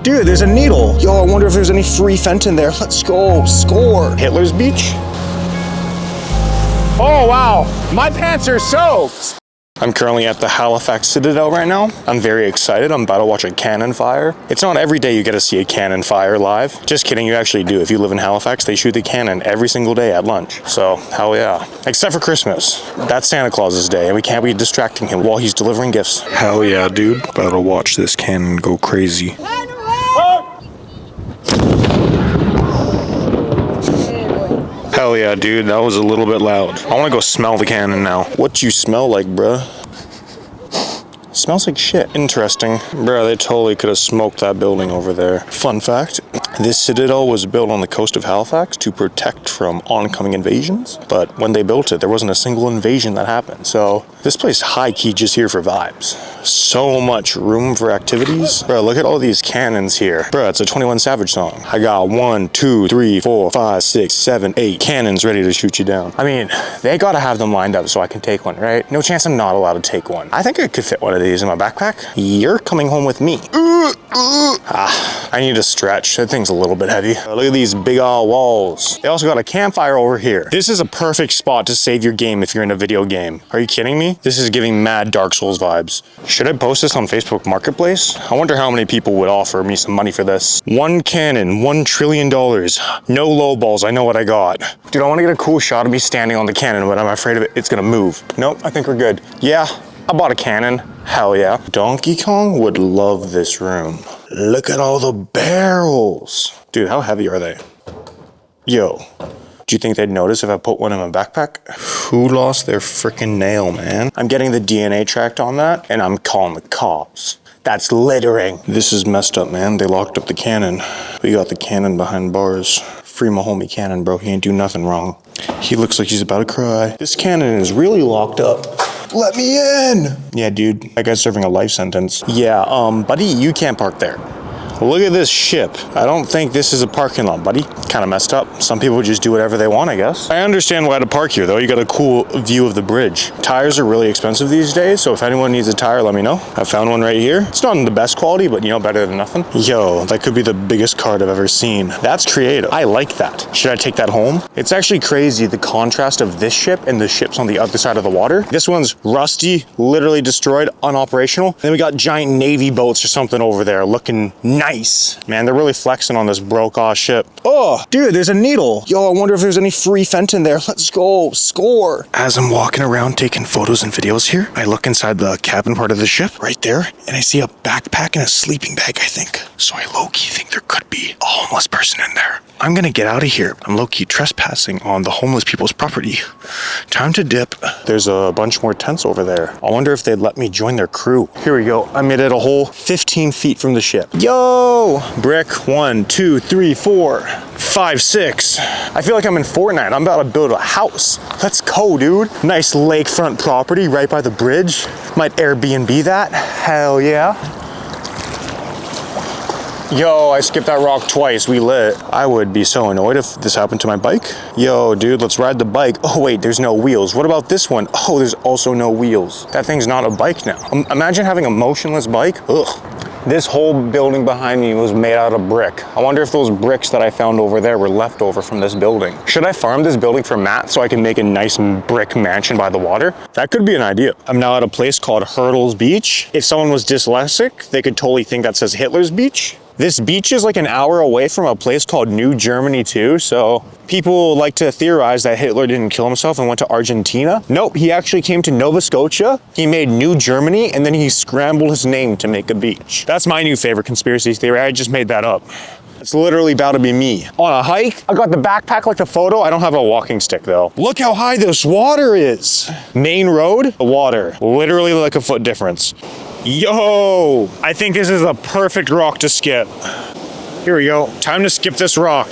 dude, there's a needle. Yo, I wonder if there's any free Fenton there. Let's go, score. Hitler's Beach? Oh, wow. My pants are soaked. I'm currently at the Halifax Citadel right now. I'm very excited. I'm about to watch a cannon fire. It's not every day you get to see a cannon fire live. Just kidding, you actually do. If you live in Halifax, they shoot the cannon every single day at lunch. So, hell yeah. Except for Christmas. That's Santa Claus's day, and we can't be distracting him while he's delivering gifts. Hell yeah, dude. About to watch this cannon go crazy. Hell yeah, dude, that was a little bit loud. I wanna go smell the cannon now. What you smell like, bruh? Smells like shit. Interesting. Bruh, they totally could have smoked that building over there. Fun fact, this citadel was built on the coast of Halifax to protect from oncoming invasions. But when they built it, there wasn't a single invasion that happened. So this place high-key just here for vibes. So much room for activities. Bruh, look at all these cannons here. Bruh, it's a 21 Savage song. I got 1, 2, 3, 4, 5, 6, 7, 8 cannons ready to shoot you down. I mean, they gotta have them lined up so I can take one, right? No chance I'm not allowed to take one. I think I could fit one of these in my backpack. You're coming home with me. I need to stretch. That thing's a little bit heavy. Look at these big walls. They also got a campfire over here. This is a perfect spot to save your game if you're in a video game. Are you kidding me? This is giving mad Dark Souls vibes. Should I post this on Facebook Marketplace? I wonder how many people would offer me some money for this. One cannon, $1 trillion. No low balls, I know what I got. Dude, I want to get a cool shot of me standing on the cannon, but I'm afraid of it's gonna move. Nope, I think we're good. Yeah, I bought a cannon. Hell yeah. Donkey Kong would love this room. Look at all the barrels. Dude, how heavy are they? Yo, do you think they'd notice if I put one in my backpack? Who lost their freaking nail, man? I'm getting the DNA tracked on that, and I'm calling the cops. That's littering. This is messed up, man. They locked up the cannon. We got the cannon behind bars. Free my homie Cannon, bro. He ain't do nothing wrong. He looks like he's about to cry. This cannon is really locked up. Let me in! Yeah, dude, that guy's serving a life sentence. Yeah, buddy, you can't park there. Look at this ship. I don't think this is a parking lot, buddy. Kind of messed up. Some people just do whatever they want, I guess. I understand why to park here, though. You got a cool view of the bridge. Tires are really expensive these days, so if anyone needs a tire, let me know. I found one right here. It's not in the best quality, but you know, better than nothing. Yo, that could be the biggest card I've ever seen. That's creative. I like that. Should I take that home? It's actually crazy, the contrast of this ship and the ships on the other side of the water. This one's rusty, literally destroyed, unoperational. Then we got giant Navy boats or something over there looking nice. Man, they're really flexing on this broke-ass ship. Oh, dude, there's a needle. Yo, I wonder if there's any free Fenton there. Let's go, score. As I'm walking around taking photos and videos here, I look inside the cabin part of the ship, right there, and I see a backpack and a sleeping bag, I think. So I low-key think there could be a homeless person in there. I'm gonna get out of here. I'm low-key trespassing on the homeless people's property. Time to dip. There's a bunch more tents over there. I wonder if they'd let me join their crew. Here we go. I made it a whole 15 feet from the ship. Yo! Brick, 1, 2, 3, 4, 5, 6. I feel like I'm in Fortnite. I'm about to build a house. Let's go, dude. Nice lakefront property right by the bridge. Might Airbnb that. Hell yeah. Yo, I skipped that rock twice. We lit. I would be so annoyed if this happened to my bike. Yo, dude, let's ride the bike. Oh, wait, there's no wheels. What about this one? Oh, there's also no wheels. That thing's not a bike now. Imagine having a motionless bike. Ugh. This whole building behind me was made out of brick. I wonder if those bricks that I found over there were left over from this building. Should I farm this building for mats so I can make a nice brick mansion by the water? That could be an idea. I'm now at a place called Hurdles Beach. If someone was dyslexic, they could totally think that says Hitler's Beach. This beach is like an hour away from a place called New Germany too, so people like to theorize that Hitler didn't kill himself and went to Argentina. Nope, he actually came to Nova Scotia, he made New Germany, and then he scrambled his name to make a beach. That's my new favorite conspiracy theory, I just made that up. It's literally about to be me. On a hike, I got the backpack like the photo. I don't have a walking stick though. Look how high this water is. Main road, water. Literally like a foot difference. Yo, I think this is a perfect rock to skip. Here we go. Time to skip this rock.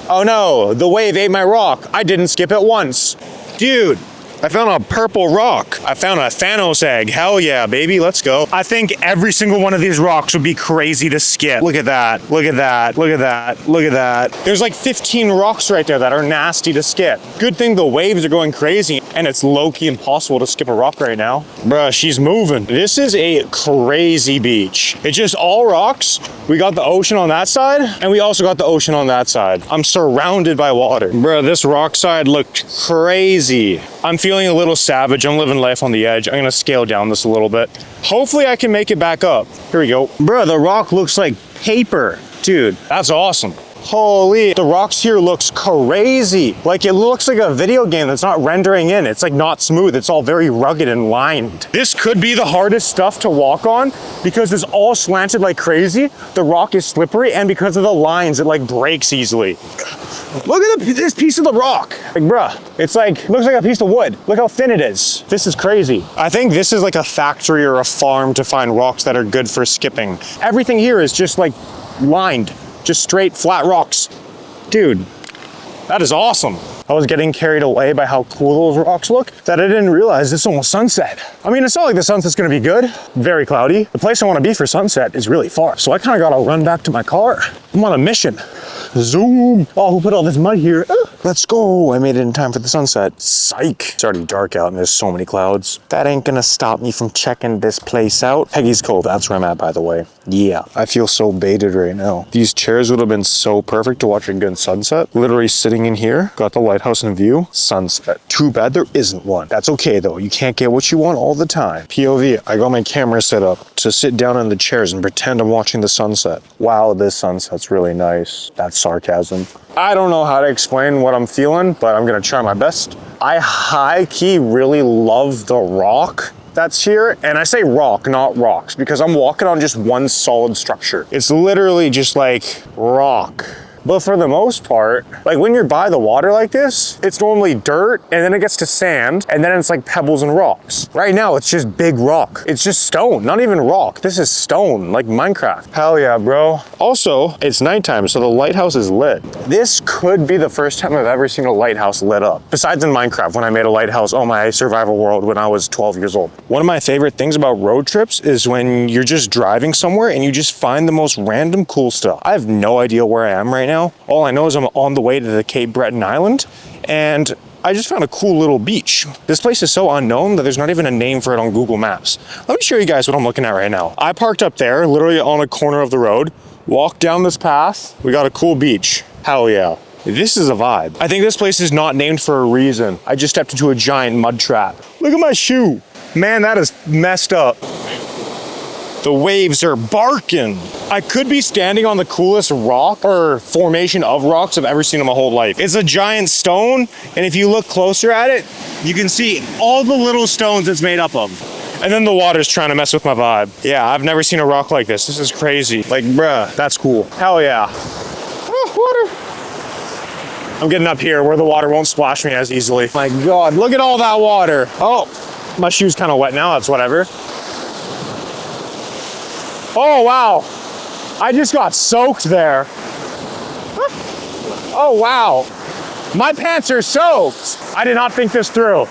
Oh no, the wave ate my rock. I didn't skip it once. Dude, I found a purple rock. I found a Thanos egg. Hell yeah, baby, let's go. I think every single one of these rocks would be crazy to skip. Look at that, look at that, look at that, look at that. There's like 15 rocks right there that are nasty to skip. Good thing the waves are going crazy and it's low-key impossible to skip a rock right now. Bruh, she's moving. This is a crazy beach. It's just all rocks. We got the ocean on that side and we also got the ocean on that side. I'm surrounded by water. Bruh, this rock side looked crazy. I'm feeling a little savage. I'm living life on the edge. I'm gonna scale down this a little bit. Hopefully I can make it back up. Here we go. Bruh, the rock looks like paper. Dude, that's awesome. Holy, the rocks here looks crazy. Like it looks like a video game that's not rendering in. It's like not smooth. It's all very rugged and lined. This could be the hardest stuff to walk on because it's all slanted like crazy. The rock is slippery and because of the lines, it like breaks easily. Look at this piece of the rock. Like, bruh, it's like, looks like a piece of wood. Look how thin it is. This is crazy. I think this is like a factory or a farm to find rocks that are good for skipping. Everything here is just like lined, just straight flat rocks. Dude, that is awesome. I was getting carried away by how cool those rocks look that I didn't realize it's almost sunset. I mean, it's not like the sunset's gonna be good. Very cloudy. The place I wanna be for sunset is really far. So I kinda gotta run back to my car. I'm on a mission. Zoom. Oh, who put all this mud here? Let's go. I made it in time for the sunset. Psych. It's already dark out and there's so many clouds. That ain't gonna stop me from checking this place out. Peggy's Cove, that's where I'm at, by the way. Yeah, I feel so baited right now. These chairs would have been so perfect to watch a good sunset. Literally sitting in here, got the lighthouse in view, sunset. Too bad there isn't one. That's okay though. You can't get what you want all the time. POV, I got my camera set up to sit down in the chairs and pretend I'm watching the sunset. Wow, this sunset's really nice. That's sarcasm. I don't know how to explain what I'm feeling, but I'm gonna try my best. I high-key really love the rock that's here. And I say rock, not rocks, because I'm walking on just one solid structure. It's literally just like rock. But for the most part, like when you're by the water like this, it's normally dirt and then it gets to sand and then it's like pebbles and rocks. Right now, it's just big rock. It's just stone, not even rock. This is stone, like Minecraft. Hell yeah, bro. Also, it's nighttime, so the lighthouse is lit. This could be the first time I've ever seen a lighthouse lit up. Besides in Minecraft, when I made a lighthouse on my survival world when I was 12 years old. One of my favorite things about road trips is when you're just driving somewhere and you just find the most random cool stuff. I have no idea where I am right now. All I know is I'm on the way to the Cape Breton Island and I just found a cool little beach. This place is so unknown that there's not even a name for it on Google Maps. Let me show you guys what I'm looking at right now. I parked up there, literally on a corner of the road, walked down this path. We got a cool beach. Hell yeah. This is a vibe. I think this place is not named for a reason. I just stepped into a giant mud trap. Look at my shoe. Man, that is messed up. The waves are barking. I could be standing on the coolest rock or formation of rocks I've ever seen in my whole life. It's a giant stone, and if you look closer at it, you can see all the little stones it's made up of. And then the water's trying to mess with my vibe. Yeah, I've never seen a rock like this. This is crazy. Like, bruh, that's cool. Hell yeah. Oh, water. I'm getting up here where the water won't splash me as easily. My God, look at all that water. Oh, my shoe's kind of wet now, that's whatever. Oh, wow. I just got soaked there. Oh, wow. My pants are soaked. I did not think this through.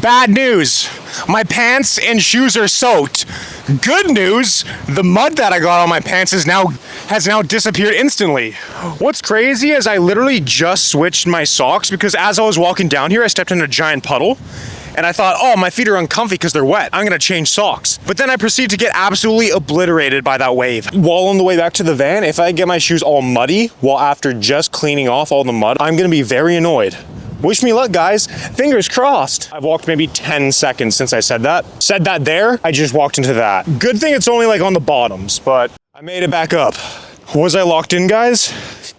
Bad news. My pants and shoes are soaked. Good news, the mud that I got on my pants has now disappeared instantly. What's crazy is I literally just switched my socks because as I was walking down here, I stepped in a giant puddle. And I thought, oh, my feet are uncomfy because they're wet. I'm gonna change socks. But then I proceed to get absolutely obliterated by that wave. While on the way back to the van, if I get my shoes all muddy, while after just cleaning off all the mud, I'm gonna be very annoyed. Wish me luck, guys. Fingers crossed. I've walked maybe 10 seconds since I said that. Said that there, I just walked into that. Good thing it's only like on the bottoms, but I made it back up. Was I locked in, guys?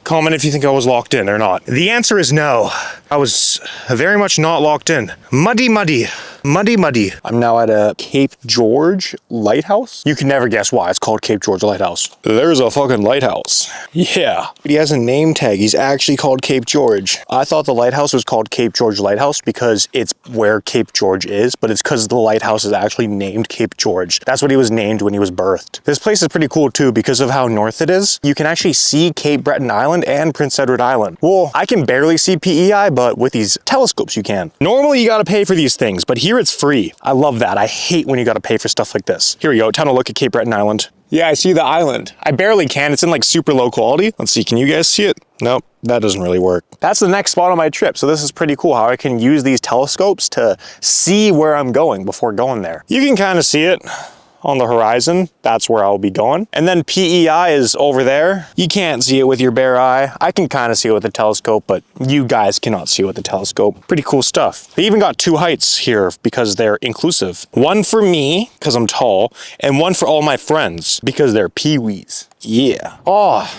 Comment if you think I was locked in or not. The answer is no. I was very much not locked in. Muddy, muddy. Muddy, muddy. I'm now at a Cape George lighthouse. You can never guess why it's called Cape George Lighthouse. There's a fucking lighthouse. Yeah. But he has a name tag. He's actually called Cape George. I thought the lighthouse was called Cape George Lighthouse because it's where Cape George is, but it's because the lighthouse is actually named Cape George. That's what he was named when he was birthed. This place is pretty cool too because of how north it is. You can actually see Cape Breton Island Island and Prince Edward Island. Well, I can barely see PEI, but with these telescopes you can. Normally you gotta pay for these things, but here it's free. I love that. I hate when you gotta pay for stuff like this. Here we go, time to look at Cape Breton Island. Yeah, I see the island. I barely can, it's in like super low quality. Let's see, can you guys see it? Nope, that doesn't really work. That's the next spot on my trip, so this is pretty cool how I can use these telescopes to see where I'm going before going there. You can kind of see it on the horizon. That's where I'll be going. And then PEI is over there. You can't see it with your bare eye. I can kind of see it with the telescope, but you guys cannot see it with the telescope. Pretty cool stuff. They even got 2 heights here because they're inclusive. One for me, because I'm tall, and one for all my friends, because they're peewees. Yeah. Oh,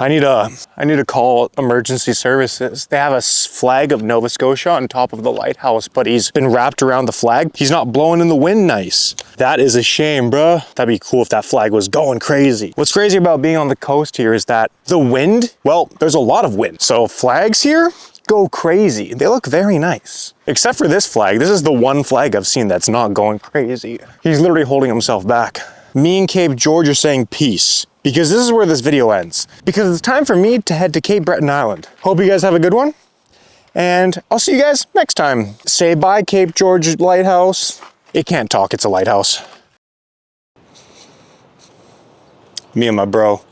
I need to call emergency services. They have a flag of Nova Scotia on top of the lighthouse, but he's been wrapped around the flag. He's not blowing in the wind nice. That is a shame, bruh. That'd be cool if that flag was going crazy. What's crazy about being on the coast here is that the wind, well, there's a lot of wind. So flags here go crazy. They look very nice. Except for this flag. This is the one flag I've seen that's not going crazy. He's literally holding himself back. Me and Cape George are saying peace, because this is where this video ends. Because it's time for me to head to Cape Breton Island. Hope you guys have a good one, and I'll see you guys next time. Say bye, Cape George Lighthouse. It can't talk, it's a lighthouse. Me and my bro.